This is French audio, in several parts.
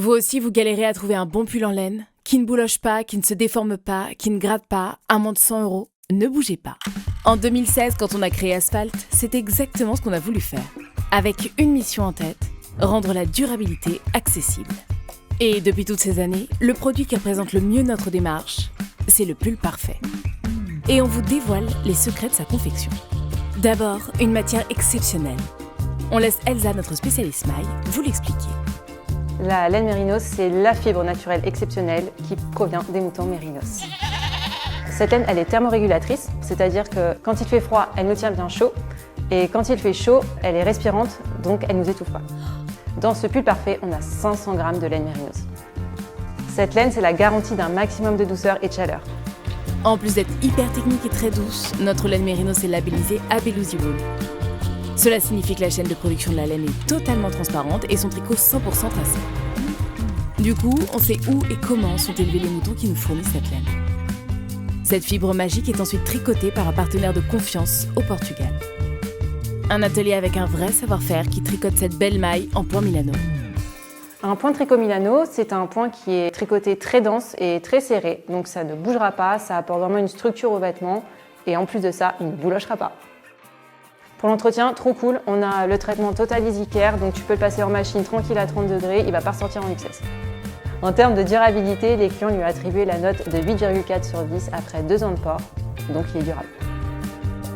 Vous aussi, vous galérez à trouver un bon pull en laine, qui ne bouloche pas, qui ne se déforme pas, qui ne gratte pas, à moins de 100 €? Ne bougez pas. En 2016, quand on a créé Asphalt, c'est exactement ce qu'on a voulu faire. Avec une mission en tête, rendre la durabilité accessible. Et depuis toutes ces années, le produit qui représente le mieux notre démarche, c'est le pull parfait. Et on vous dévoile les secrets de sa confection. D'abord, une matière exceptionnelle. On laisse Elsa, notre spécialiste maille, vous l'expliquer. La laine mérinos, c'est la fibre naturelle exceptionnelle qui provient des moutons mérinos. Cette laine, elle est thermorégulatrice, c'est-à-dire que quand il fait froid, elle nous tient bien chaud, et quand il fait chaud, elle est respirante, donc elle ne nous étouffe pas. Dans ce pull parfait, on a 500 g de laine mérinos. Cette laine, c'est la garantie d'un maximum de douceur et de chaleur. En plus d'être hyper technique et très douce, notre laine mérinos est labellisée Abelousivable. Cela signifie que la chaîne de production de la laine est totalement transparente et son tricot 100% tracé. Du coup, on sait où et comment sont élevés les moutons qui nous fournissent cette laine. Cette fibre magique est ensuite tricotée par un partenaire de confiance au Portugal. Un atelier avec un vrai savoir-faire qui tricote cette belle maille en point Milano. Un point tricot Milano, c'est un point qui est tricoté très dense et très serré, donc ça ne bougera pas, ça apporte vraiment une structure au vêtement et en plus de ça, il ne boulochera pas. Pour l'entretien, trop cool, on a le traitement Total Easy Care, donc tu peux le passer en machine tranquille à 30 degrés, il ne va pas ressortir en XS. En termes de durabilité, les clients lui ont attribué la note de 8,4 sur 10 après 2 ans de port, donc il est durable.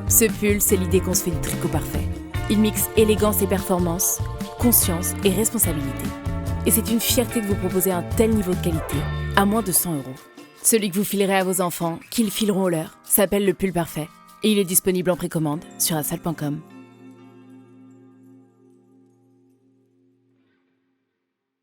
Ce pull, c'est l'idée qu'on se fait du tricot parfait. Il mixe élégance et performance, conscience et responsabilité. Et c'est une fierté de vous proposer un tel niveau de qualité, à moins de 100 €. Celui que vous filerez à vos enfants, qu'ils fileront au leur, s'appelle le pull parfait. Et il est disponible en précommande sur asphalt.com.